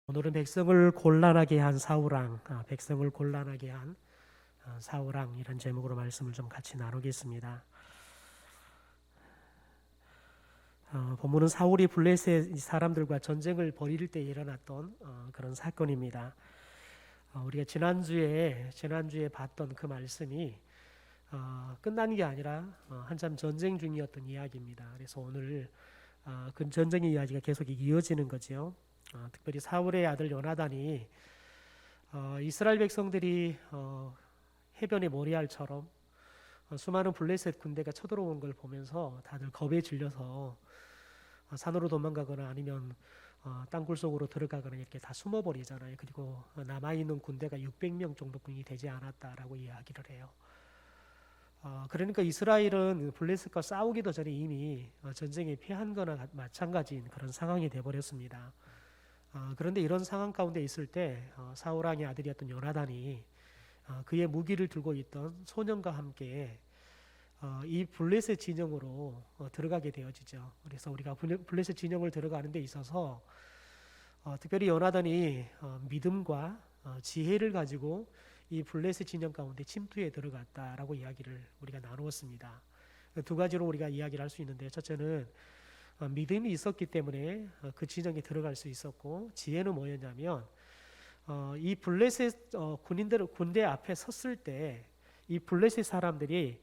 오늘은 백성을 곤란하게 한 사울왕, 백성을 곤란하게 한 사울왕 이런 제목으로 말씀을 좀 같이 나누겠습니다. 본문은 사울이 블레셋 사람들과 전쟁을 벌일 때 일어났던 그런 사건입니다. 우리가 지난주에 봤던 그 말씀이 끝난 게 아니라 한참 전쟁 중이었던 이야기입니다. 그래서 오늘 그 전쟁의 이야기가 계속 이어지는 거죠. 특별히 사울의 아들 요나단이 이스라엘 백성들이 해변의 모리알처럼 수많은 블레셋 군대가 쳐들어온 걸 보면서 다들 겁에 질려서 산으로 도망가거나 아니면 땅굴 속으로 들어가거나 이렇게 다 숨어버리잖아요. 그리고 남아있는 군대가 600명 정도뿐이 되지 않았다라고 이야기를 해요. 그러니까 이스라엘은 블레셋과 싸우기도 전에 이미 전쟁에 패한 거나 마찬가지인 그런 상황이 되어버렸습니다. 그런데 이런 상황 가운데 있을 때 사울 왕의 아들이었던 요나단이 그의 무기를 들고 있던 소년과 함께 이 블레셋 진영으로 들어가게 되어지죠. 그래서 우리가 블레셋 진영을 들어가는 데 있어서 특별히 요나단이 믿음과 지혜를 가지고 이 블레셋 진영 가운데 침투에 들어갔다라고 이야기를 우리가 나누었습니다. 두 가지로 우리가 이야기를 할 수 있는데, 첫째는 믿음이 있었기 때문에 그 진영에 들어갈 수 있었고, 지혜는 뭐였냐면 이 블레셋 군대 앞에 섰을 때 이 블레셋 사람들이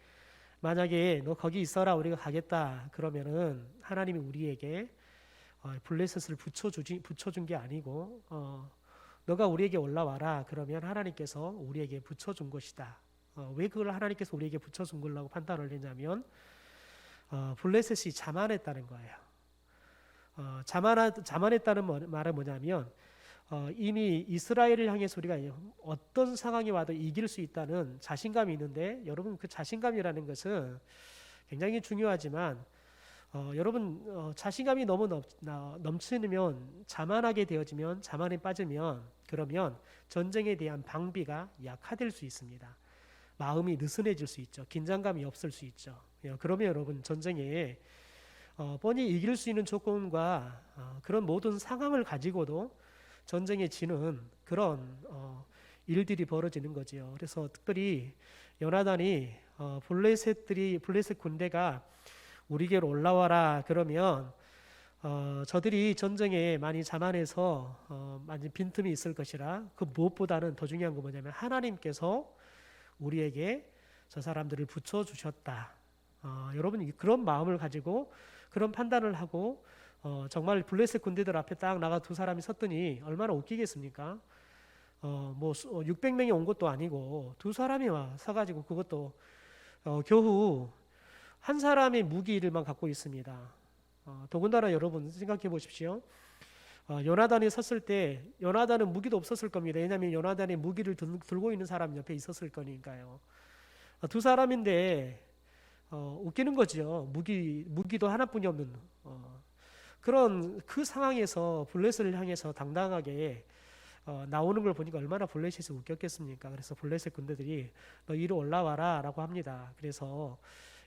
만약에 너 거기 있어라 우리가 가겠다 그러면은 하나님이 우리에게 블레셋을 붙여준 게 아니고 너가 우리에게 올라와라 그러면 하나님께서 우리에게 붙여준 것이다. 왜 그걸 하나님께서 우리에게 붙여준 걸라고 판단을 했냐면 블레셋이 자만했다는 거예요. 자만했다는 말은 뭐냐면 이미 이스라엘을 향해서 우리가 어떤 상황이 와도 이길 수 있다는 자신감이 있는데, 여러분 그 자신감이라는 것은 굉장히 중요하지만 여러분 자신감이 너무 넘치면 자만하게 되어지면, 자만에 빠지면 그러면 전쟁에 대한 방비가 약화될 수 있습니다. 마음이 느슨해질 수 있죠. 긴장감이 없을 수 있죠. 그러면 여러분 전쟁에 뻔히 이길 수 있는 조건과 그런 모든 상황을 가지고도 전쟁에 지는 그런 일들이 벌어지는 거지요. 그래서 특별히 요나단이 블레셋 군대가 우리에게로 올라와라 그러면 저들이 전쟁에 많이 자만해서 많이 빈틈이 있을 것이라, 그 무엇보다는 더 중요한 건 뭐냐면 하나님께서 우리에게 저 사람들을 붙여주셨다. 여러분 그런 마음을 가지고 그런 판단을 하고 정말 블레셋 군대들 앞에 딱 나가 두 사람이 섰더니 얼마나 웃기겠습니까? 600명이 온 것도 아니고 두 사람이 와 서가지고 그것도 겨우 한 사람의 무기를만 갖고 있습니다. 더군다나 여러분 생각해 보십시오. 요나단이 섰을 때 요나단은 무기도 없었을 겁니다. 왜냐하면 요나단의 무기를 들고 있는 사람 옆에 있었을 거니까요. 두 사람인데 웃기는 거죠. 무기도 하나뿐이 없는 그런 그 상황에서 블레셋을 향해서 당당하게 나오는 걸 보니까 얼마나 블레셋이 웃겼겠습니까? 그래서 블레셋 군대들이 너 이리 올라와라 라고 합니다. 그래서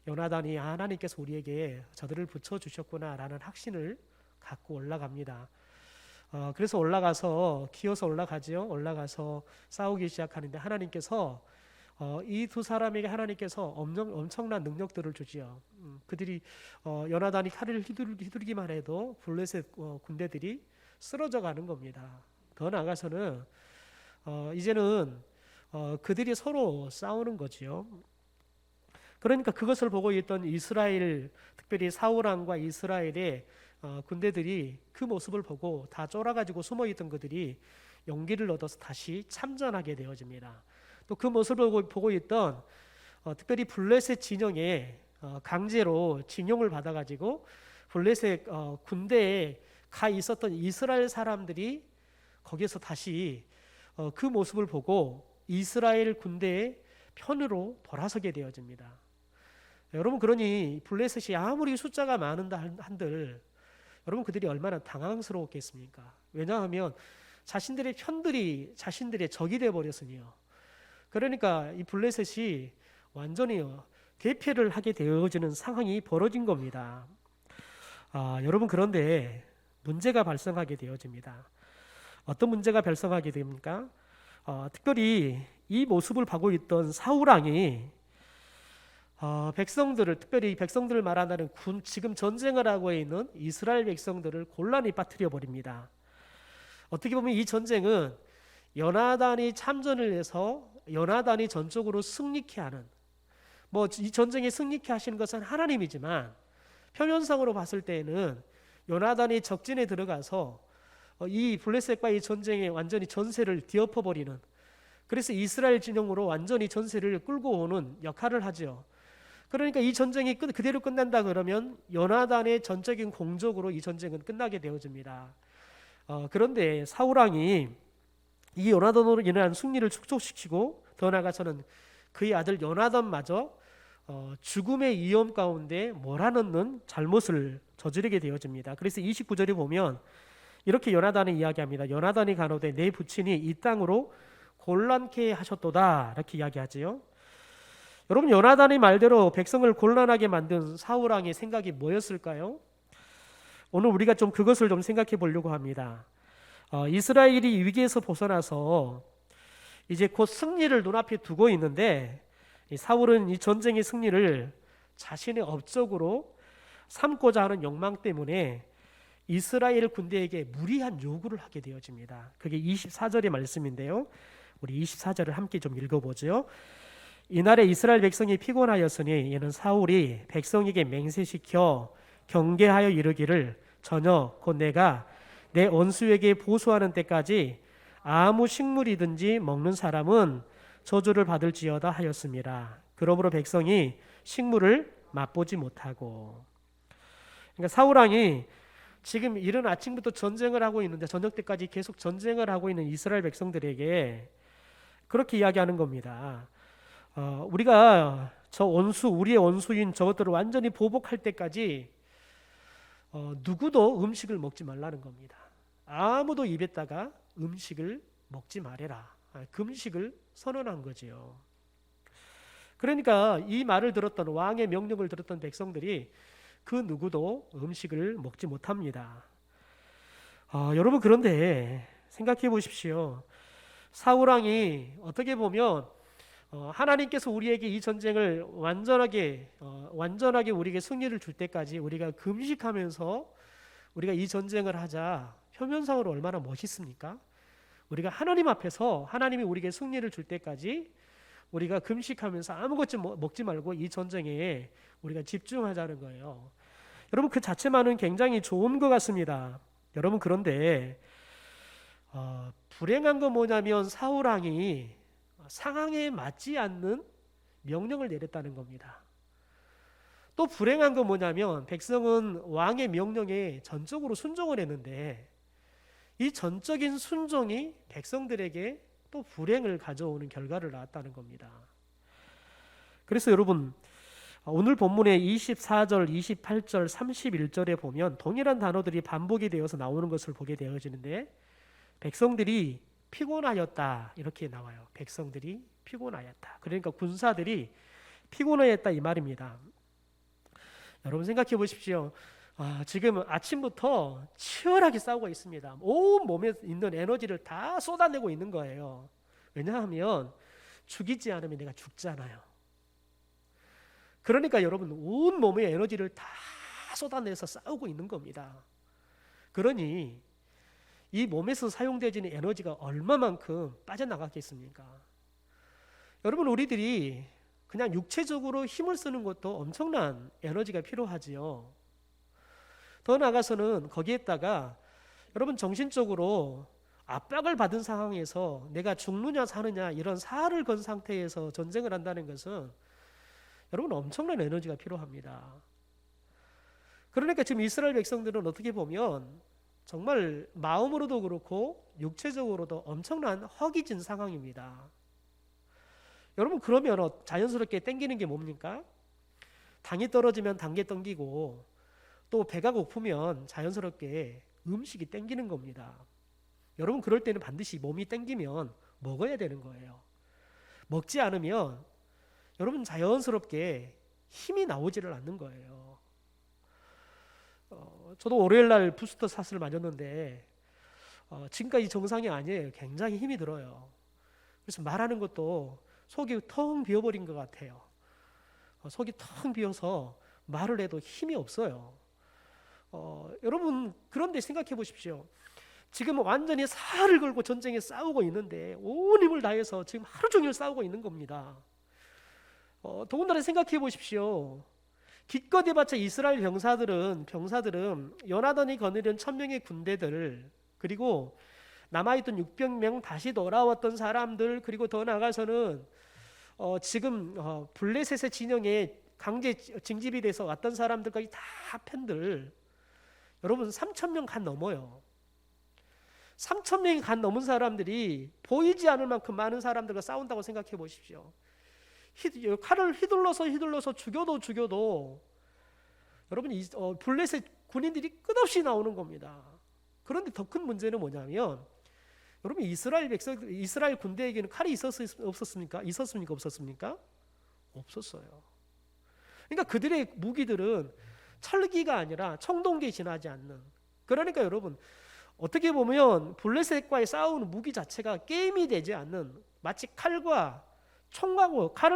요나단이 하나님께서 우리에게 저들을 붙여주셨구나 라는 확신을 갖고 올라갑니다. 그래서 기어서 올라가죠. 올라가서 싸우기 시작하는데 하나님께서 이 두 사람에게 하나님께서 엄청난 능력들을 주지요. 그들이 요나단이 칼을 휘두르기만 해도 블레셋 군대들이 쓰러져 가는 겁니다. 더 나아가서는 이제는 그들이 서로 싸우는 거지요. 그러니까 그것을 보고 있던 이스라엘, 특별히 사울 왕과 이스라엘의 군대들이 그 모습을 보고 다 쫄아가지고 숨어있던 그들이 용기를 얻어서 다시 참전하게 되어집니다. 또 그 모습을 보고 있던 특별히 블레셋 진영에 강제로 징용을 받아가지고 블레셋 군대에 가 있었던 이스라엘 사람들이 거기에서 다시 그 모습을 보고 이스라엘 군대의 편으로 돌아서게 되어집니다. 여러분 그러니 블레셋이 아무리 숫자가 많은다 한들 여러분 그들이 얼마나 당황스러웠겠습니까? 왜냐하면 자신들의 편들이 자신들의 적이 되어버렸으니요. 그러니까 이 블레셋이 완전히 대패를 하게 되어지는 상황이 벌어진 겁니다. 여러분 그런데 문제가 발생하게 되어집니다. 어떤 문제가 발생하게 됩니까? 특별히 이 모습을 보고 있던 사울 왕이 백성들을, 특별히 백성들을 말한다는 지금 전쟁을 하고 있는 이스라엘 백성들을 곤란히 빠뜨려 버립니다. 어떻게 보면 이 전쟁은 요나단이 참전을 해서 요나단이 전적으로 승리케 하는, 뭐 이 전쟁에 승리케 하시는 것은 하나님이지만 표면상으로 봤을 때에는 요나단이 적진에 들어가서 이 블레셋과 이 전쟁에 완전히 전세를 뒤엎어 버리는, 그래서 이스라엘 진영으로 완전히 전세를 끌고 오는 역할을 하죠. 그러니까 이 전쟁이 그대로 끝난다 그러면 요나단의 전적인 공적으로 이 전쟁은 끝나게 되어집니다. 그런데 사울 왕이 이 요나단으로 인한 승리를 축소시키고 더 나아가서는 그의 아들 요나단마저 죽음의 위험 가운데 몰아넣는 잘못을 저지르게 되어집니다. 그래서 29절에 보면 이렇게 요나단이 이야기합니다. 요나단이 가로되 내 부친이 이 땅으로 곤란케 하셨도다, 이렇게 이야기하지요. 여러분, 요나단의 말대로 백성을 곤란하게 만든 사울 왕의 생각이 뭐였을까요? 오늘 우리가 좀 그것을 좀 생각해 보려고 합니다. 이스라엘이 위기에서 벗어나서 이제 곧 승리를 눈앞에 두고 있는데, 이 사울은 이 전쟁의 승리를 자신의 업적으로 삼고자 하는 욕망 때문에 이스라엘 군대에게 무리한 요구를 하게 되어집니다. 그게 24절의 말씀인데요. 우리 24절을 함께 좀 읽어보죠. 이날에 이스라엘 백성이 피곤하였으니 이는 사울이 백성에게 맹세시켜 경계하여 이르기를 저녁 곧 내가 내 원수에게 보수하는 때까지 아무 식물이든지 먹는 사람은 저주를 받을지어다 하였습니다. 그러므로 백성이 식물을 맛보지 못하고. 그러니까 사울 왕이 지금 이른 아침부터 전쟁을 하고 있는데 저녁 때까지 계속 전쟁을 하고 있는 이스라엘 백성들에게 그렇게 이야기하는 겁니다. 우리가 우리의 원수인 저것들을 완전히 보복할 때까지 누구도 음식을 먹지 말라는 겁니다. 아무도 입에다가 음식을 먹지 말아라. 금식을 선언한 거지요. 그러니까 이 말을 들었던, 왕의 명령을 들었던 백성들이 그 누구도 음식을 먹지 못합니다. 여러분, 그런데 생각해 보십시오. 사울 왕이 어떻게 보면 하나님께서 우리에게 이 전쟁을 완전하게 우리에게 승리를 줄 때까지 우리가 금식하면서 우리가 이 전쟁을 하자, 표면상으로 얼마나 멋있습니까? 우리가 하나님 앞에서 하나님이 우리에게 승리를 줄 때까지 우리가 금식하면서 아무것도 먹지 말고 이 전쟁에 우리가 집중하자는 거예요. 여러분, 그 자체만은 굉장히 좋은 것 같습니다. 여러분, 그런데 불행한 건 뭐냐면 사울 왕이 상황에 맞지 않는 명령을 내렸다는 겁니다. 또 불행한 건 뭐냐면 백성은 왕의 명령에 전적으로 순종을 했는데 이 전적인 순종이 백성들에게 또 불행을 가져오는 결과를 낳았다는 겁니다. 그래서 여러분, 오늘 본문의 24절, 28절, 31절에 보면 동일한 단어들이 반복이 되어서 나오는 것을 보게 되어지는데, 백성들이 피곤하였다 이렇게 나와요. 백성들이 피곤하였다. 그러니까 군사들이 피곤하였다 이 말입니다. 여러분, 생각해 보십시오. 지금 아침부터 치열하게 싸우고 있습니다. 온 몸에 있는 에너지를 다 쏟아내고 있는 거예요. 왜냐하면 죽이지 않으면 내가 죽잖아요. 그러니까 여러분, 온 몸의 에너지를 다 쏟아내서 싸우고 있는 겁니다. 그러니 이 몸에서 사용되어지는 에너지가 얼마만큼 빠져나갔겠습니까? 여러분, 우리들이 그냥 육체적으로 힘을 쓰는 것도 엄청난 에너지가 필요하지요. 더 나아가서는 거기에다가 여러분, 정신적으로 압박을 받은 상황에서 내가 죽느냐 사느냐 이런 사활을 건 상태에서 전쟁을 한다는 것은 여러분, 엄청난 에너지가 필요합니다. 그러니까 지금 이스라엘 백성들은 어떻게 보면 정말 마음으로도 그렇고 육체적으로도 엄청난 허기진 상황입니다. 여러분, 그러면 자연스럽게 땡기는 게 뭡니까? 당이 떨어지면 단계 땡기고 또 배가 고프면 자연스럽게 음식이 땡기는 겁니다. 여러분, 그럴 때는 반드시 몸이 땡기면 먹어야 되는 거예요. 먹지 않으면 여러분 자연스럽게 힘이 나오지를 않는 거예요. 저도 월요일 날 부스터 샷을 맞았는데 지금까지 정상이 아니에요. 굉장히 힘이 들어요. 그래서 말하는 것도 속이 텅 비어버린 것 같아요. 속이 텅 비어서 말을 해도 힘이 없어요. 여러분 그런데 생각해 보십시오. 지금 완전히 살을 걸고 전쟁에 싸우고 있는데 온 힘을 다해서 지금 하루 종일 싸우고 있는 겁니다. 더군다나 생각해 보십시오. 기껏 해봤자 이스라엘 병사들은 요나단이 거느린 1000명의 군대들, 그리고 남아있던 600명 다시 돌아왔던 사람들, 그리고 더 나아가서는 지금 블레셋의 진영에 강제 징집이 돼서 왔던 사람들까지 다 편들, 여러분 3000명 간 넘어요. 3000명이 간 넘은 사람들이 보이지 않을 만큼 많은 사람들과 싸운다고 생각해 보십시오. 칼을 휘둘러서 죽여도 여러분 블레셋 군인들이 끝없이 나오는 겁니다. 그런데 더 큰 문제는 뭐냐면, 여러분 이스라엘 군대에게는 칼이 없었습니까? 없었습니까? 없었어요. 그러니까 그들의 무기들은 철기가 아니라 청동기에 지나지 않는. 그러니까 여러분 어떻게 보면 블레셋과의 싸우는 무기 자체가 게임이 되지 않는, 마치 칼을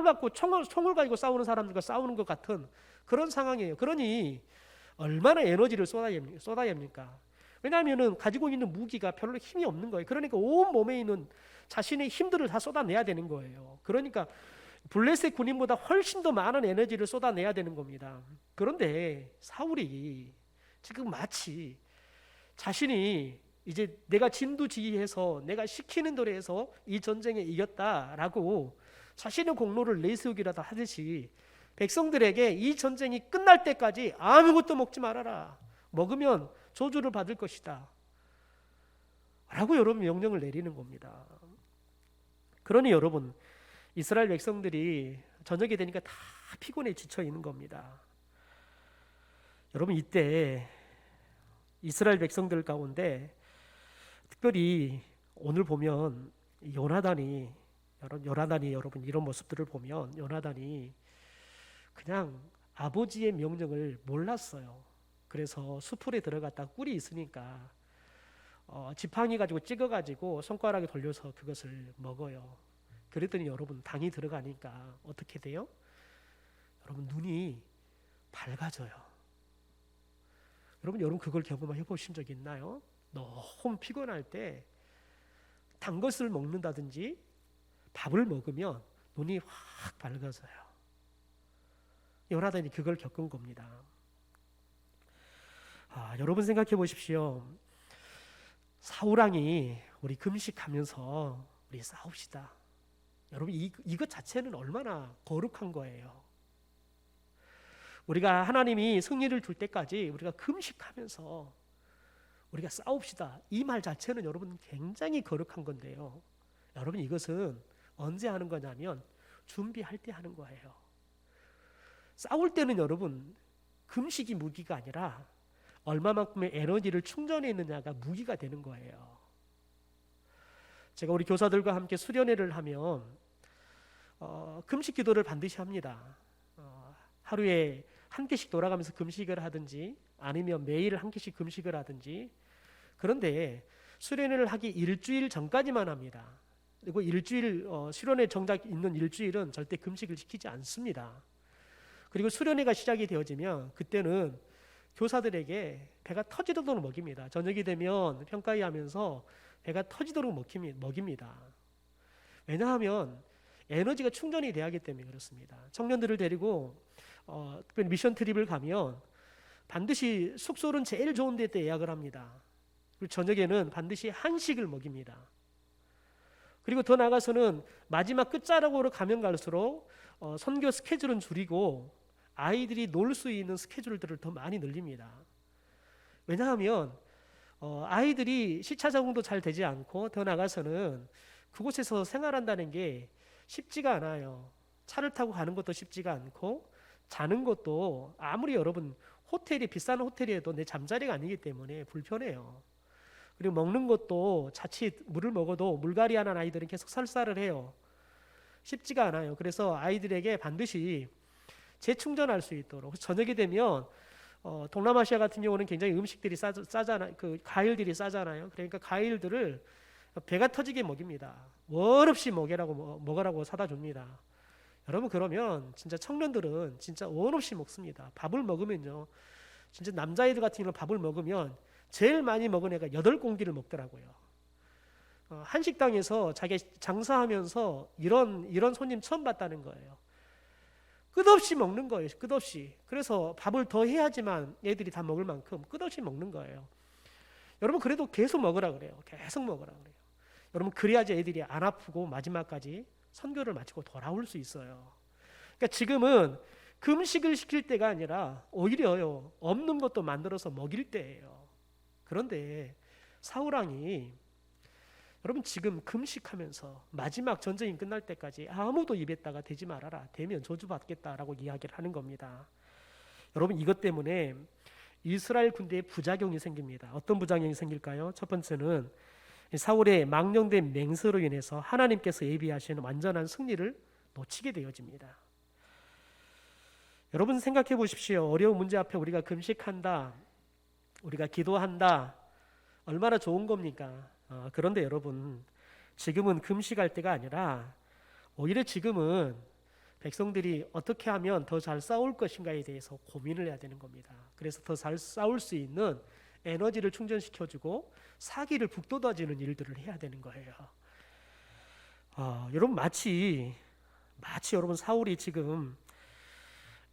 갖고 총을 가지고 싸우는 사람들과 싸우는 것 같은 그런 상황이에요. 그러니 얼마나 에너지를 쏟아야 합니까? 왜냐하면 가지고 있는 무기가 별로 힘이 없는 거예요. 그러니까 온 몸에 있는 자신의 힘들을 다 쏟아내야 되는 거예요. 그러니까 블레셋 군인보다 훨씬 더 많은 에너지를 쏟아내야 되는 겁니다. 그런데 사울이 지금 마치 자신이 이제 내가 진두지휘해서 내가 시키는 대로 해서 이 전쟁에 이겼다라고 자신의 공로를 내세우기라도 하듯이 백성들에게 이 전쟁이 끝날 때까지 아무것도 먹지 말아라. 먹으면 저주를 받을 것이다. 라고 여러분 명령을 내리는 겁니다. 그러니 여러분 이스라엘 백성들이 저녁이 되니까 다 피곤해 지쳐 있는 겁니다. 여러분 이때 이스라엘 백성들 가운데 특별히 오늘 보면 요나단이 여러분 이런 모습들을 보면 요나단이 그냥 아버지의 명령을 몰랐어요. 그래서 수풀에 들어갔다 꿀이 있으니까 지팡이 가지고 찍어가지고 손가락에 돌려서 그것을 먹어요. 그랬더니 여러분 당이 들어가니까 어떻게 돼요? 여러분 눈이 밝아져요. 여러분 그걸 경험해 보신 적 있나요? 너무 피곤할 때 단 것을 먹는다든지 밥을 먹으면 눈이 확 밝아져요. 요나단이 그걸 겪은 겁니다. 여러분 생각해 보십시오. 사울왕이 우리 금식하면서 우리 싸웁시다. 여러분 이것 자체는 얼마나 거룩한 거예요. 우리가 하나님이 승리를 줄 때까지 우리가 금식하면서 우리가 싸웁시다. 이 말 자체는 여러분 굉장히 거룩한 건데요. 여러분 이것은 언제 하는 거냐면 준비할 때 하는 거예요. 싸울 때는 여러분 금식이 무기가 아니라 얼마만큼의 에너지를 충전했느냐가 무기가 되는 거예요. 제가 우리 교사들과 함께 수련회를 하면 금식 기도를 반드시 합니다. 하루에 한 개씩 돌아가면서 금식을 하든지 아니면 매일 한 개씩 금식을 하든지. 그런데 수련회를 하기 일주일 전까지만 합니다. 그리고 수련회 정작 있는 일주일은 절대 금식을 시키지 않습니다. 그리고 수련회가 시작이 되어지면 그때는 교사들에게 배가 터지도록 먹입니다. 저녁이 되면 평가회 하면서 배가 터지도록 먹입니다. 왜냐하면 에너지가 충전이 돼야 하기 때문에 그렇습니다. 청년들을 데리고 특별히 미션 트립을 가면 반드시 숙소는 제일 좋은 데 예약을 합니다. 그리고 저녁에는 반드시 한식을 먹입니다. 그리고 더 나아가서는 마지막 끝자락으로 가면 갈수록 선교 스케줄은 줄이고 아이들이 놀 수 있는 스케줄들을 더 많이 늘립니다. 왜냐하면 아이들이 시차 적응도 잘 되지 않고 더 나아가서는 그곳에서 생활한다는 게 쉽지가 않아요. 차를 타고 가는 것도 쉽지가 않고 자는 것도 아무리 여러분 비싼 호텔이라도 내 잠자리가 아니기 때문에 불편해요. 그리고 먹는 것도 자칫 물을 먹어도 물갈이 하는 아이들은 계속 설사를 해요. 쉽지가 않아요. 그래서 아이들에게 반드시 재충전할 수 있도록 저녁이 되면 동남아시아 같은 경우는 굉장히 음식들이 싸잖아요. 그 과일들이 싸잖아요. 그러니까 과일들을 배가 터지게 먹입니다. 원 없이 먹으라고 사다 줍니다. 여러분 그러면 진짜 청년들은 진짜 원 없이 먹습니다. 밥을 먹으면요. 진짜 남자애들 같은 경우는 밥을 먹으면 제일 많이 먹은 애가 8공기를 먹더라고요. 한식당에서 자기 장사하면서 이런 손님 처음 봤다는 거예요. 끝없이 먹는 거예요. 끝없이. 그래서 밥을 더 해야지만 애들이 다 먹을 만큼 끝없이 먹는 거예요. 여러분 그래도 계속 먹으라 그래요. 계속 먹으라 그래요. 여러분 그래야지 애들이 안 아프고 마지막까지 선교를 마치고 돌아올 수 있어요. 그러니까 지금은 금식을 시킬 때가 아니라 오히려요. 없는 것도 만들어서 먹일 때예요. 그런데 사울왕이 여러분 지금 금식하면서 마지막 전쟁이 끝날 때까지 아무도 입에다가 대지 말아라. 대면 저주받겠다라고 이야기를 하는 겁니다. 여러분 이것 때문에 이스라엘 군대에 부작용이 생깁니다. 어떤 부작용이 생길까요? 첫 번째는 사울의 망령된 맹세로 인해서 하나님께서 예비하시는 완전한 승리를 놓치게 되어집니다. 여러분 생각해 보십시오. 어려운 문제 앞에 우리가 금식한다, 우리가 기도한다, 얼마나 좋은 겁니까? 그런데 여러분 지금은 금식할 때가 아니라 오히려 지금은 백성들이 어떻게 하면 더 잘 싸울 것인가에 대해서 고민을 해야 되는 겁니다. 그래서 더 잘 싸울 수 있는 에너지를 충전시켜주고 사기를 북돋아주는 일들을 해야 되는 거예요. 여러분 마치 여러분 사울이 지금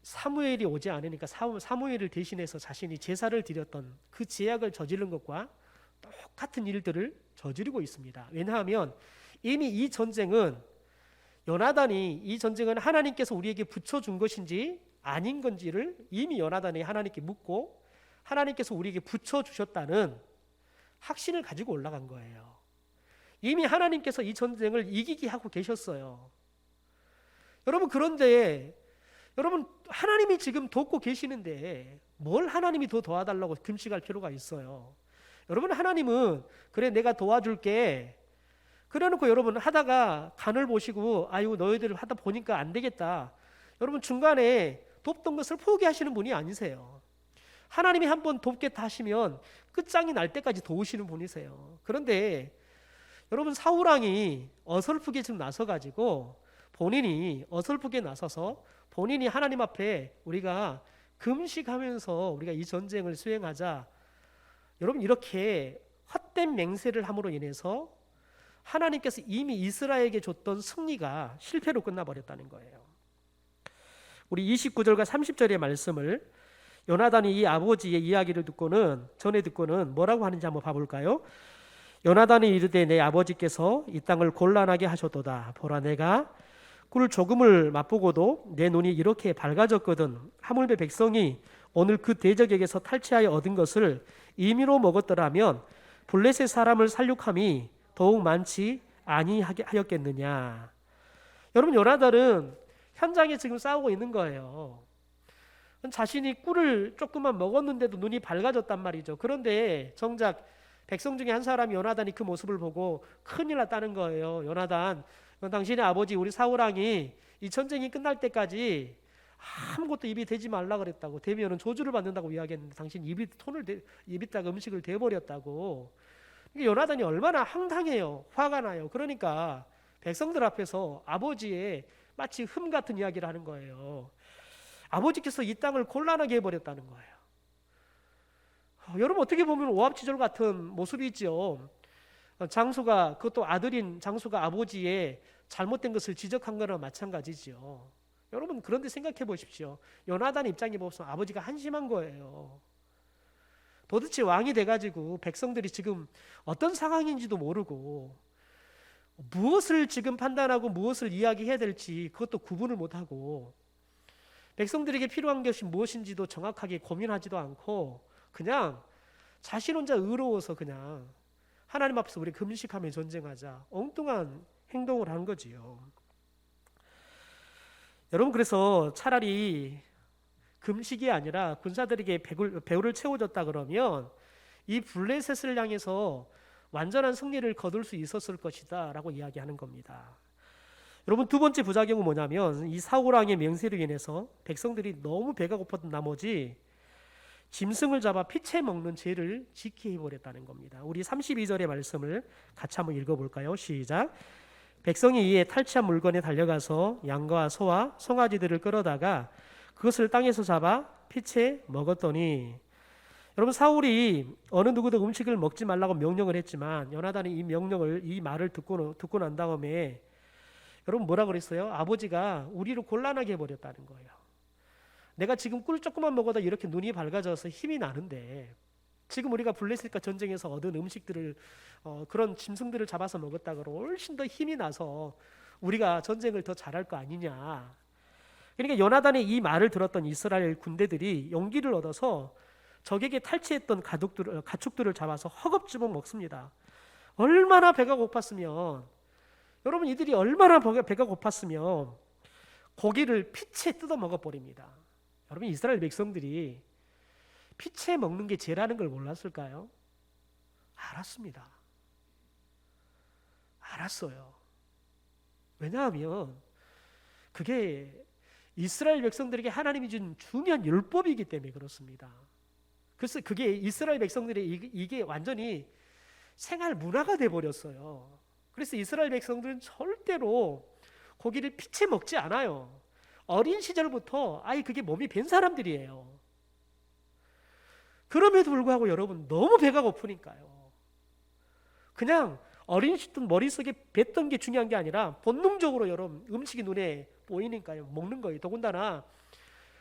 사무엘이 오지 않으니까 사무엘을 대신해서 자신이 제사를 드렸던 그 제약을 저지른 것과 똑같은 일들을 저지르고 있습니다. 왜냐하면 이미 이 전쟁은 이 전쟁은 하나님께서 우리에게 붙여준 것인지 아닌 건지를 이미 요나단이 하나님께 묻고 하나님께서 우리에게 붙여주셨다는 확신을 가지고 올라간 거예요. 이미 하나님께서 이 전쟁을 이기게 하고 계셨어요. 여러분 그런데 여러분 하나님이 지금 돕고 계시는데 뭘 하나님이 더 도와달라고 금식할 필요가 있어요. 여러분 하나님은 그래 내가 도와줄게 그래놓고 여러분 하다가 간을 보시고 아이고 너희들 하다 보니까 안 되겠다. 여러분 중간에 돕던 것을 포기하시는 분이 아니세요. 하나님이 한번 돕겠다 하시면 끝장이 날 때까지 도우시는 분이세요. 그런데 여러분 사울왕이 어설프게 지금 나서가지고 본인이 어설프게 나서서 본인이 하나님 앞에 우리가 금식하면서 우리가 이 전쟁을 수행하자 여러분 이렇게 헛된 맹세를 함으로 인해서 하나님께서 이미 이스라엘에게 줬던 승리가 실패로 끝나버렸다는 거예요. 우리 29절과 30절의 말씀을 요나단이 이 아버지의 이야기를 전해 듣고는 뭐라고 하는지 한번 봐볼까요? 요나단이 이르되 내 아버지께서 이 땅을 곤란하게 하셨도다. 보라 내가 꿀 조금을 맛보고도 내 눈이 이렇게 밝아졌거든. 하물며 백성이 오늘 그 대적에게서 탈취하여 얻은 것을 임의로 먹었더라면 블레셋 사람을 살육함이 더욱 많지 아니하였겠느냐. 여러분 요나단은 현장에 지금 싸우고 있는 거예요. 자신이 꿀을 조금만 먹었는데도 눈이 밝아졌단 말이죠. 그런데 정작 백성 중에 한 사람이 요나단이 그 모습을 보고 큰일 났다는 거예요. 요나단, 당신의 아버지 우리 사울왕이 이 전쟁이 끝날 때까지 아무것도 입에 대지 말라 그랬다고. 대면은 저주를 받는다고 이야기했는데 당신 입에다가 음식을 대버렸다고. 요나단이 얼마나 황당해요. 화가 나요. 그러니까 백성들 앞에서 아버지의 마치 흠 같은 이야기를 하는 거예요. 아버지께서 이 땅을 곤란하게 해버렸다는 거예요. 여러분 어떻게 보면 오합지졸 같은 모습이 있죠. 장수가 그것도 아들인 장수가 아버지의 잘못된 것을 지적한 거나 마찬가지죠. 여러분 그런데 생각해 보십시오. 요나단 입장에 보면 아버지가 한심한 거예요. 도대체 왕이 돼가지고 백성들이 지금 어떤 상황인지도 모르고 무엇을 지금 판단하고 무엇을 이야기해야 될지 그것도 구분을 못하고 백성들에게 필요한 것이 무엇인지도 정확하게 고민하지도 않고 그냥 자신 혼자 의로워서 그냥 하나님 앞에서 우리 금식하며 전쟁하자 엉뚱한 행동을 한 거지요. 여러분 그래서 차라리 금식이 아니라 군사들에게 배후를 채워줬다 그러면 이 블레셋을 향해서 완전한 승리를 거둘 수 있었을 것이다 라고 이야기하는 겁니다. 여러분 두 번째 부작용은 뭐냐면 이 사울왕의 명세로 인해서 백성들이 너무 배가 고팠던 나머지 짐승을 잡아 피채 먹는 죄를 지게 해버렸다는 겁니다. 우리 32절의 말씀을 같이 한번 읽어볼까요? 시작. 백성이 이에 탈취한 물건에 달려가서 양과 소와 송아지들을 끌어다가 그것을 땅에서 잡아 피채 먹었더니, 여러분, 사울이 어느 누구도 음식을 먹지 말라고 명령을 했지만 요나단이 이 말을 듣고 난 다음에 여러분 뭐라 그랬어요? 아버지가 우리를 곤란하게 해버렸다는 거예요. 내가 지금 꿀 조금만 먹어도 이렇게 눈이 밝아져서 힘이 나는데 지금 우리가 블레셋과 전쟁에서 얻은 음식들을 그런 짐승들을 잡아서 먹었다고 훨씬 더 힘이 나서 우리가 전쟁을 더 잘할 거 아니냐. 그러니까 요나단의 이 말을 들었던 이스라엘 군대들이 용기를 얻어서 적에게 탈취했던 가축들을 잡아서 허겁지겁 먹습니다. 얼마나 배가 고팠으면, 여러분, 이들이 얼마나 배가 고팠으면 고기를 피채 뜯어 먹어버립니다. 여러분, 이스라엘 백성들이 피채 먹는 게 죄라는 걸 몰랐을까요? 알았습니다. 알았어요. 왜냐하면 그게 이스라엘 백성들에게 하나님이 준 중요한 율법이기 때문에 그렇습니다. 그래서 그게 이스라엘 백성들의 이게 완전히 생활 문화가 돼버렸어요. 그래서 이스라엘 백성들은 절대로 고기를 피채 먹지 않아요. 어린 시절부터 아예 그게 몸이 밴 사람들이에요. 그럼에도 불구하고 여러분, 너무 배가 고프니까요. 그냥 어린 시절 머릿속에 뱉던 게 중요한 게 아니라 본능적으로 여러분 음식이 눈에 보이니까요. 먹는 거예요. 더군다나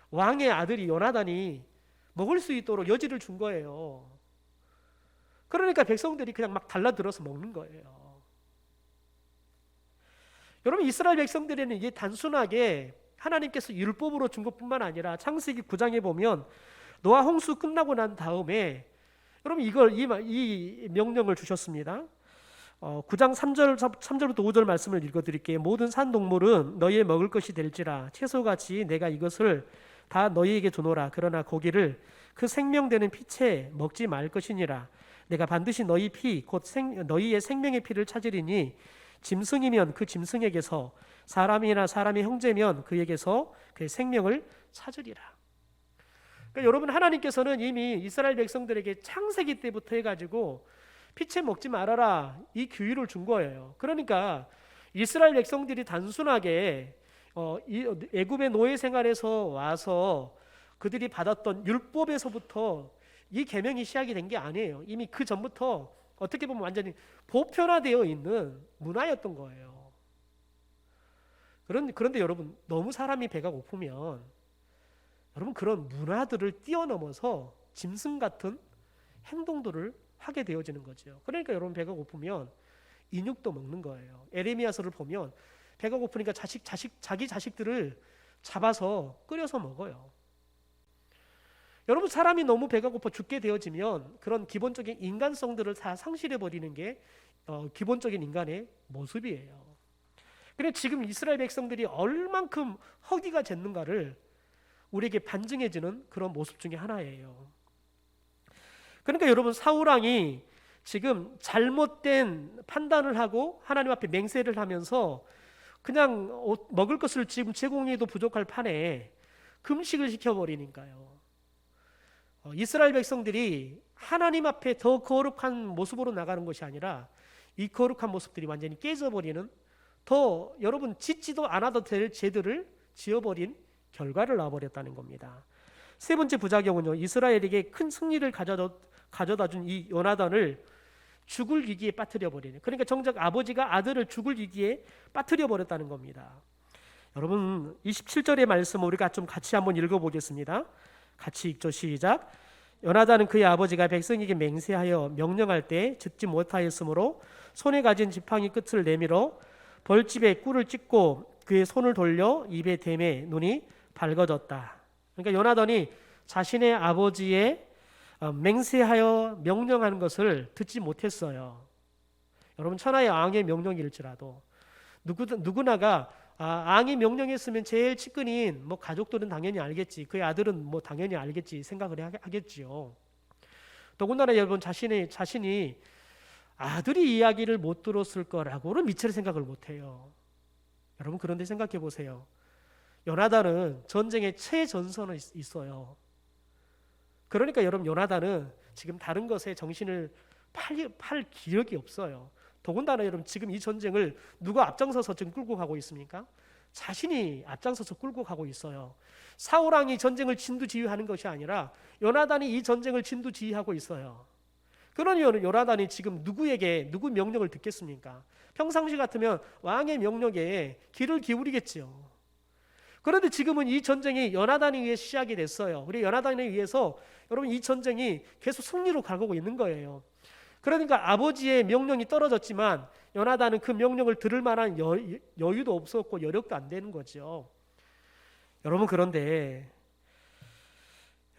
왕의 아들이 요나단이 먹을 수 있도록 여지를 준 거예요. 그러니까 백성들이 그냥 막 달라들어서 먹는 거예요. 여러분, 이스라엘 백성들에는 이게 단순하게 하나님께서 율법으로 준 것뿐만 아니라 창세기 9장에 보면 노아 홍수 끝나고 난 다음에 여러분 이 명령을 주셨습니다. 9장 3절부터 5절 말씀을 읽어드릴게요. 모든 산 동물은 너희의 먹을 것이 될지라 채소같이 내가 이것을 다 너희에게 주노라. 그러나 고기를 그 생명되는 피채 먹지 말 것이니라. 내가 반드시 너희 피 곧 너희의 생명의 피를 찾으리니 짐승이면 그 짐승에게서, 사람이나 사람의 형제면 그에게서 그의 생명을 찾으리라. 그러니까 여러분, 하나님께서는 이미 이스라엘 백성들에게 창세기 때부터 해가지고 피채 먹지 말아라 이 규율을 준 거예요. 그러니까 이스라엘 백성들이 단순하게 애굽의 노예 생활에서 와서 그들이 받았던 율법에서부터 이 계명이 시작이 된 게 아니에요. 이미 그 전부터 어떻게 보면 완전히 보편화되어 있는 문화였던 거예요. 그런데 여러분, 너무 사람이 배가 고프면 여러분 그런 문화들을 뛰어넘어서 짐승 같은 행동들을 하게 되어지는 거죠. 그러니까 여러분 배가 고프면 인육도 먹는 거예요. 에레미야서를 보면 배가 고프니까 자기 자식들을 잡아서 끓여서 먹어요. 여러분, 사람이 너무 배가 고파 죽게 되어지면 그런 기본적인 인간성들을 다 상실해 버리는 게 기본적인 인간의 모습이에요. 그런데 지금 이스라엘 백성들이 얼만큼 허기가 졌는가를 우리에게 반증해 주는 그런 모습 중에 하나예요. 그러니까 여러분, 사울 왕이 지금 잘못된 판단을 하고 하나님 앞에 맹세를 하면서 그냥 먹을 것을 지금 제공해도 부족할 판에 금식을 시켜버리니까요. 이스라엘 백성들이 하나님 앞에 더 거룩한 모습으로 나가는 것이 아니라 이 거룩한 모습들이 완전히 깨져버리는, 더 여러분 짓지도 않아도 될 죄들을 지어버린 결과를 낳아버렸다는 겁니다. 세 번째 부작용은요, 이스라엘에게 큰 승리를 가져다 준 이 요나단을 죽을 위기에 빠뜨려 버리는, 그러니까 정작 아버지가 아들을 죽을 위기에 빠뜨려 버렸다는 겁니다. 여러분, 27절의 말씀 우리가 좀 같이 한번 읽어보겠습니다. 같이 읽죠. 시작. 요나단은 그의 아버지가 백성에게 맹세하여 명령할 때 듣지 못하였으므로 손에 가진 지팡이 끝을 내밀어 벌집에 꿀을 찍고 그의 손을 돌려 입에 대매 눈이 밝아졌다. 그러니까 요나단이 자신의 아버지의 맹세하여 명령하는 것을 듣지 못했어요. 여러분, 천하의 왕의 명령일지라도 누구나가 왕이 명령했으면 제일 측근인 가족들은 당연히 알겠지, 그의 아들은 당연히 알겠지 생각을 하겠지요. 더군다나 여러분, 자신이 아들이 이야기를 못 들었을 거라고는 미처 생각을 못해요. 여러분, 그런데 생각해 보세요. 요나단은 전쟁에 최전선에 있어요. 그러니까 여러분 요나단은 지금 다른 것에 정신을 팔 기력이 없어요. 더군다나 여러분 지금 이 전쟁을 누가 앞장서서 지금 끌고 가고 있습니까? 자신이 앞장서서 끌고 가고 있어요. 사울 왕이 전쟁을 진두지휘하는 것이 아니라 요나단이 이 전쟁을 진두지휘하고 있어요. 그러니 요나단이 지금 누구 명령을 듣겠습니까? 평상시 같으면 왕의 명령에 귀를 기울이겠지요. 그런데 지금은 이 전쟁이 요나단에 의해 시작이 됐어요. 우리 요나단에 의해서 여러분 이 전쟁이 계속 승리로 가고 있는 거예요. 그러니까 아버지의 명령이 떨어졌지만 요나단은 그 명령을 들을 만한 여유도 없었고 여력도 안 되는 거죠. 여러분 그런데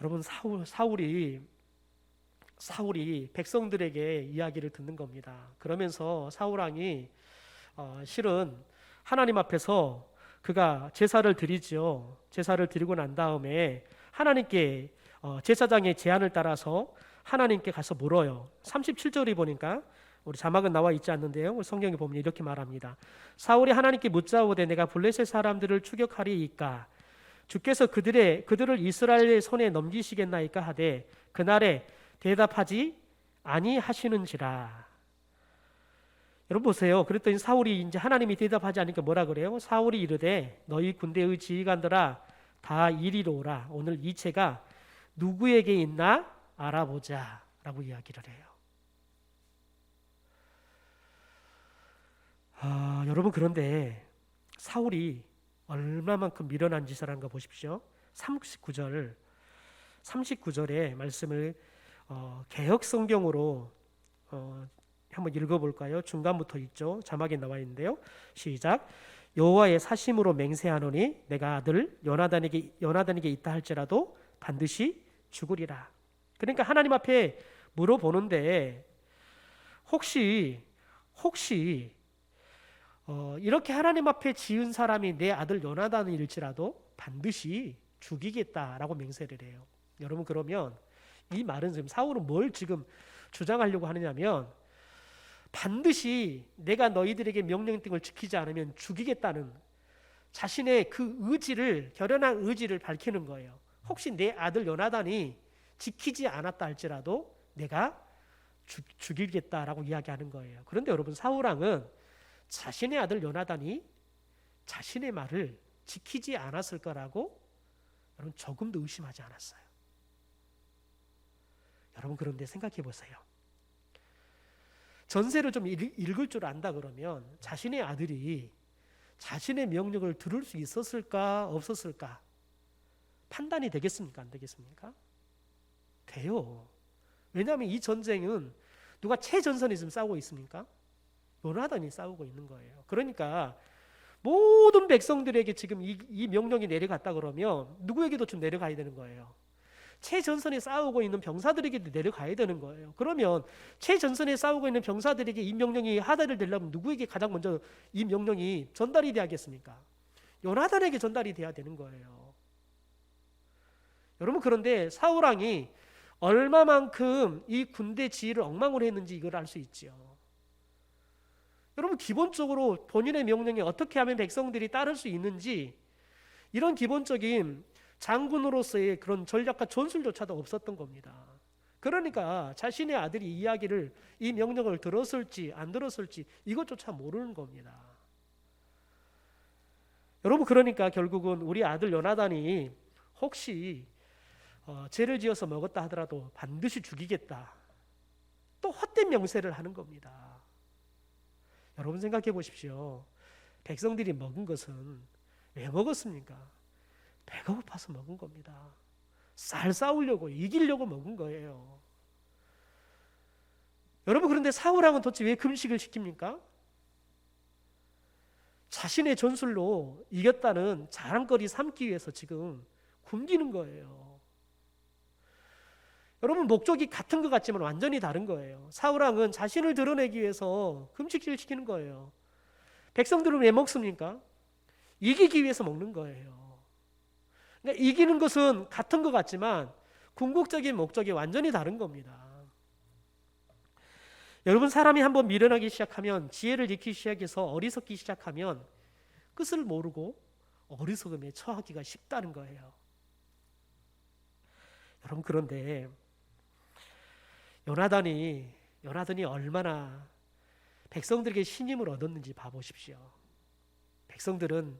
여러분 사울이 백성들에게 이야기를 듣는 겁니다. 그러면서 사울 왕이 실은 하나님 앞에서 그가 제사를 드리죠. 제사를 드리고 난 다음에 하나님께 제사장의 제안을 따라서 하나님께 가서 물어요. 37절에 보니까 우리 자막은 나와 있지 않는데요. 우리 성경에 보면 이렇게 말합니다. 사울이 하나님께 묻자오되 내가 블레셋 사람들을 추격하리이까 주께서 그들을 이스라엘의 손에 넘기시겠나이까 하되 그날에 대답하지 아니하시는지라. 여러분 보세요. 그랬더니 사울이 이제 하나님이 대답하지 않으니까 뭐라 그래요? 사울이 이르되 너희 군대의 지휘관들아 다 이리로 오라. 오늘 이 채가 누구에게 있나 알아보자 라고 이야기를 해요. 여러분 그런데 사울이 얼마만큼 미련한 짓을 한가 보십시오. 39절의 말씀을 개역 성경으로 한번 읽어볼까요? 중간부터 있죠. 자막에 나와 있는데요. 시작. 여호와의 사심으로 맹세하노니 내가 아들 요나단에게 있다 할지라도 반드시 죽으리라. 그러니까 하나님 앞에 물어보는데 혹시 이렇게 하나님 앞에 지은 사람이 내 아들 요나단일지라도 반드시 죽이겠다라고 맹세를 해요. 여러분 그러면 이 말은 지금 사울은 뭘 지금 주장하려고 하느냐면 반드시 내가 너희들에게 명령등을 지키지 않으면 죽이겠다는 자신의 그 결연한 의지를 밝히는 거예요. 혹시 내 아들 요나단이 지키지 않았다 할지라도 내가 죽이겠다라고 이야기하는 거예요. 그런데 여러분 사울 왕은 자신의 아들 요나단이 자신의 말을 지키지 않았을 거라고 여러분 조금도 의심하지 않았어요. 여러분 그런데 생각해 보세요. 전세를 좀 읽을 줄 안다 그러면 자신의 아들이 자신의 명령을 들을 수 있었을까 없었을까 판단이 되겠습니까? 안 되겠습니까? 돼요. 왜냐하면 이 전쟁은 누가 최전선에 지금 싸우고 있습니까? 요나단이 싸우고 있는 거예요. 그러니까 모든 백성들에게 지금 이 명령이 내려갔다 그러면 누구에게도 좀 내려가야 되는 거예요. 최전선에 싸우고 있는 병사들에게도 내려가야 되는 거예요. 그러면 최전선에 싸우고 있는 병사들에게 이 명령이 하달을 되려면 누구에게 가장 먼저 이 명령이 전달이 돼야겠습니까? 요나단에게 전달이 돼야 되는 거예요. 여러분 그런데 사울 왕이 얼마만큼 이 군대 지휘를 엉망으로 했는지 이걸 알 수 있죠. 여러분 기본적으로 본인의 명령에 어떻게 하면 백성들이 따를 수 있는지 이런 기본적인 장군으로서의 그런 전략과 전술조차도 없었던 겁니다. 그러니까 자신의 아들이 이 명령을 들었을지 안 들었을지 이것조차 모르는 겁니다. 여러분 그러니까 결국은 우리 아들 요나단이 혹시 죄를 지어서 먹었다 하더라도 반드시 죽이겠다. 또 헛된 명세를 하는 겁니다. 여러분 생각해 보십시오. 백성들이 먹은 것은 왜 먹었습니까? 배가 고파서 먹은 겁니다. 쌀 싸우려고 이기려고 먹은 거예요. 여러분 그런데 사울 왕은 도대체 왜 금식을 시킵니까? 자신의 전술로 이겼다는 자랑거리 삼기 위해서 지금 굶기는 거예요. 여러분 목적이 같은 것 같지만 완전히 다른 거예요. 사울 왕은 자신을 드러내기 위해서 금식을 시키는 거예요. 백성들은 왜 먹습니까? 이기기 위해서 먹는 거예요. 그러니까 이기는 것은 같은 것 같지만 궁극적인 목적이 완전히 다른 겁니다. 여러분 사람이 한번 미련하기 시작하면 지혜를 잃기 시작해서 어리석기 시작하면 끝을 모르고 어리석음에 처하기가 쉽다는 거예요. 여러분, 그런데 요나단이 얼마나 백성들에게 신임을 얻었는지 봐보십시오. 백성들은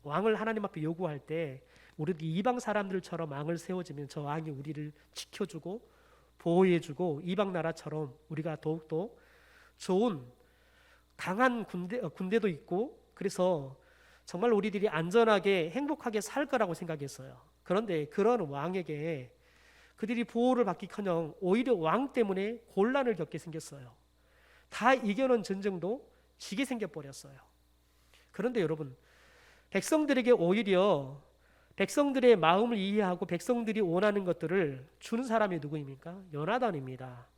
왕을 하나님 앞에 요구할 때 우리도 이방 사람들처럼 왕을 세워주면 저 왕이 우리를 지켜주고 보호해주고 이방 나라처럼 우리가 더욱더 좋은 강한 군대도 있고, 그래서 정말 우리들이 안전하게 행복하게 살 거라고 생각했어요. 그런데 그런 왕에게 그들이 보호를 받기커녕 오히려 왕 때문에 곤란을 겪게 생겼어요. 다 이겨놓은 전쟁도 지게 생겨버렸어요. 그런데 여러분, 백성들에게 오히려 백성들의 마음을 이해하고 백성들이 원하는 것들을 주는 사람이 누구입니까? 요나단입니다.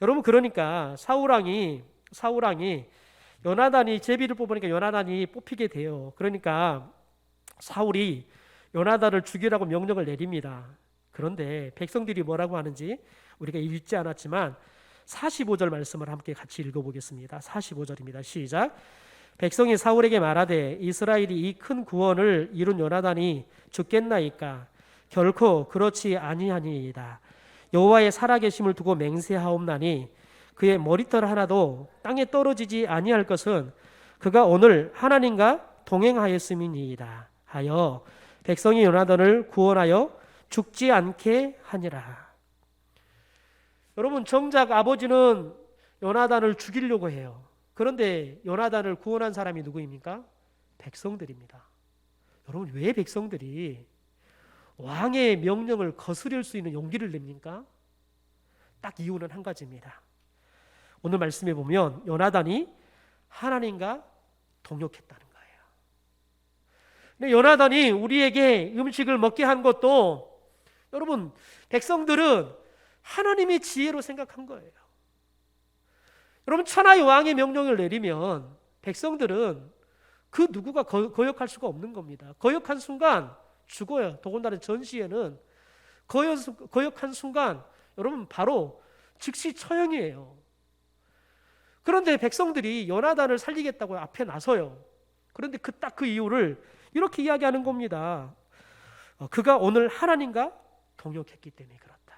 여러분, 그러니까 사울왕이 요나단이 제비를 뽑으니까 요나단이 뽑히게 돼요. 그러니까 사울이 요나단을 죽이라고 명령을 내립니다. 그런데 백성들이 뭐라고 하는지 우리가 읽지 않았지만 45절 말씀을 함께 같이 읽어보겠습니다. 45절입니다. 시작. 백성이 사울에게 말하되 이스라엘이 이 큰 구원을 이룬 요나단이 죽겠나이까? 결코 그렇지 아니하니이다. 여호와의 살아계심을 두고 맹세하옵나니 그의 머리털 하나도 땅에 떨어지지 아니할 것은 그가 오늘 하나님과 동행하였음이니이다 하여 백성이 요나단을 구원하여 죽지 않게 하니라. 여러분, 정작 아버지는 요나단을 죽이려고 해요. 그런데 요나단을 구원한 사람이 누구입니까? 백성들입니다. 여러분, 왜 백성들이 왕의 명령을 거스릴 수 있는 용기를 냅니까? 딱 이유는 한 가지입니다. 오늘 말씀에 보면 요나단이 하나님과 동역했다는 거예요. 근데 요나단이 우리에게 음식을 먹게 한 것도 여러분, 백성들은 하나님의 지혜로 생각한 거예요. 여러분, 천하의 왕의 명령을 내리면 백성들은 그 누구가 거역할 수가 없는 겁니다. 거역한 순간 죽어요. 더군다나 전시에는 거역한 순간 여러분 바로 즉시 처형이에요. 그런데 백성들이 요나단을 살리겠다고 앞에 나서요. 그런데 딱 그 이유를 이렇게 이야기하는 겁니다. 그가 오늘 하나님과 동역했기 때문에 그렇다.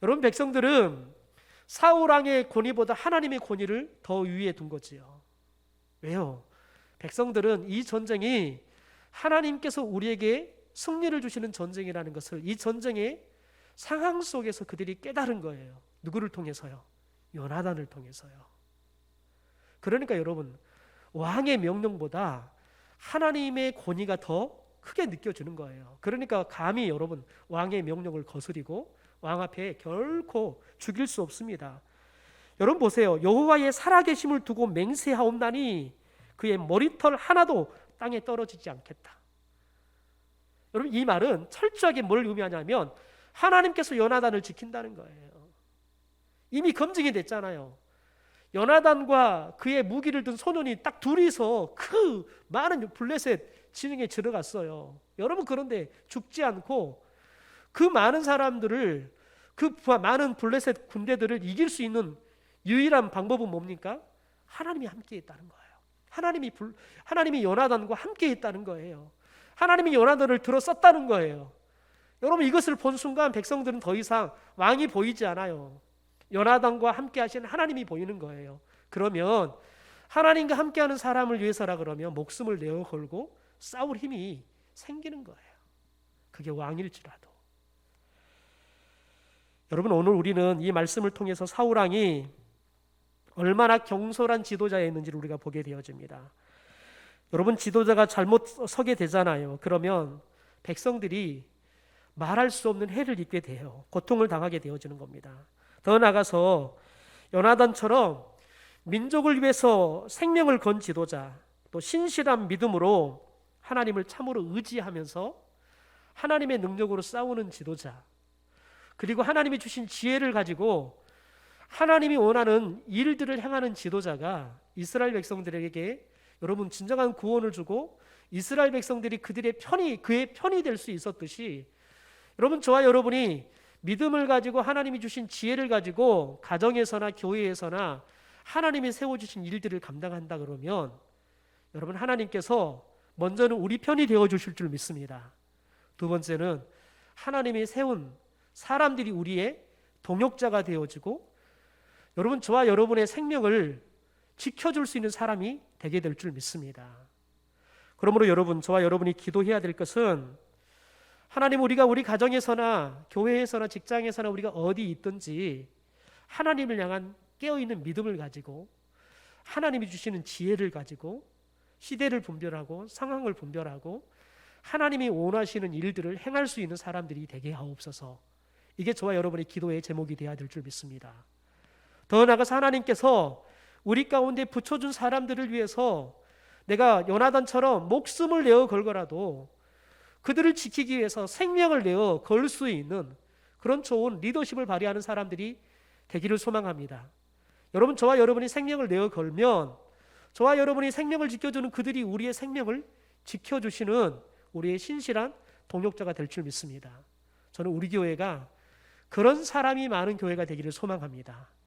여러분, 백성들은 사울왕의 권위보다 하나님의 권위를 더 위에 둔 거지요. 왜요? 백성들은 이 전쟁이 하나님께서 우리에게 승리를 주시는 전쟁이라는 것을 이 전쟁의 상황 속에서 그들이 깨달은 거예요. 누구를 통해서요? 요나단을 통해서요. 그러니까 여러분, 왕의 명령보다 하나님의 권위가 더 크게 느껴지는 거예요. 그러니까 감히 여러분 왕의 명령을 거스리고 왕 앞에 결코 죽일 수 없습니다. 여러분 보세요. 여호와의 살아계심을 두고 맹세하옵나니 그의 머리털 하나도 땅에 떨어지지 않겠다. 여러분, 이 말은 철저하게 뭘 의미하냐면 하나님께서 요나단을 지킨다는 거예요. 이미 검증이 됐잖아요. 요나단과 그의 무기를 든 소년이 딱 둘이서 그 많은 블레셋 진영에 들어갔어요. 여러분, 그런데 죽지 않고 그 많은 사람들을, 그 많은 블레셋 군대들을 이길 수 있는 유일한 방법은 뭡니까? 하나님이 함께 했다는 거예요. 하나님이 요나단과 함께 했다는 거예요. 하나님이 요나단을 들어썼다는 거예요. 여러분, 이것을 본 순간 백성들은 더 이상 왕이 보이지 않아요. 요나단과 함께 하시는 하나님이 보이는 거예요. 그러면 하나님과 함께하는 사람을 위해서라 그러면 목숨을 내어 걸고 싸울 힘이 생기는 거예요. 그게 왕일지라도. 여러분, 오늘 우리는 이 말씀을 통해서 사울왕이 얼마나 경솔한 지도자였는지를 우리가 보게 되어집니다. 여러분, 지도자가 잘못 서게 되잖아요. 그러면 백성들이 말할 수 없는 해를 입게 돼요. 고통을 당하게 되어지는 겁니다. 더 나아가서 요나단처럼 민족을 위해서 생명을 건 지도자, 또 신실한 믿음으로 하나님을 참으로 의지하면서 하나님의 능력으로 싸우는 지도자, 그리고 하나님이 주신 지혜를 가지고 하나님이 원하는 일들을 행하는 지도자가 이스라엘 백성들에게 여러분 진정한 구원을 주고 이스라엘 백성들이 그의 편이 될 수 있었듯이 여러분, 저와 여러분이 믿음을 가지고 하나님이 주신 지혜를 가지고 가정에서나 교회에서나 하나님이 세워주신 일들을 감당한다 그러면 여러분, 하나님께서 먼저는 우리 편이 되어주실 줄 믿습니다. 두 번째는 하나님이 세운 사람들이 우리의 동역자가 되어지고 여러분 저와 여러분의 생명을 지켜줄 수 있는 사람이 되게 될 줄 믿습니다. 그러므로 여러분 저와 여러분이 기도해야 될 것은 하나님 우리가 우리 가정에서나 교회에서나 직장에서나 우리가 어디 있든지 하나님을 향한 깨어있는 믿음을 가지고 하나님이 주시는 지혜를 가지고 시대를 분별하고 상황을 분별하고 하나님이 원하시는 일들을 행할 수 있는 사람들이 되게 하옵소서. 이게 저와 여러분의 기도의 제목이 되어야 될 줄 믿습니다. 더 나아가서 하나님께서 우리 가운데 붙여준 사람들을 위해서 내가 요나단처럼 목숨을 내어 걸거라도 그들을 지키기 위해서 생명을 내어 걸 수 있는 그런 좋은 리더십을 발휘하는 사람들이 되기를 소망합니다. 여러분 저와 여러분이 생명을 내어 걸면 저와 여러분이 생명을 지켜주는 그들이 우리의 생명을 지켜주시는 우리의 신실한 동역자가 될 줄 믿습니다. 저는 우리 교회가 그런 사람이 많은 교회가 되기를 소망합니다.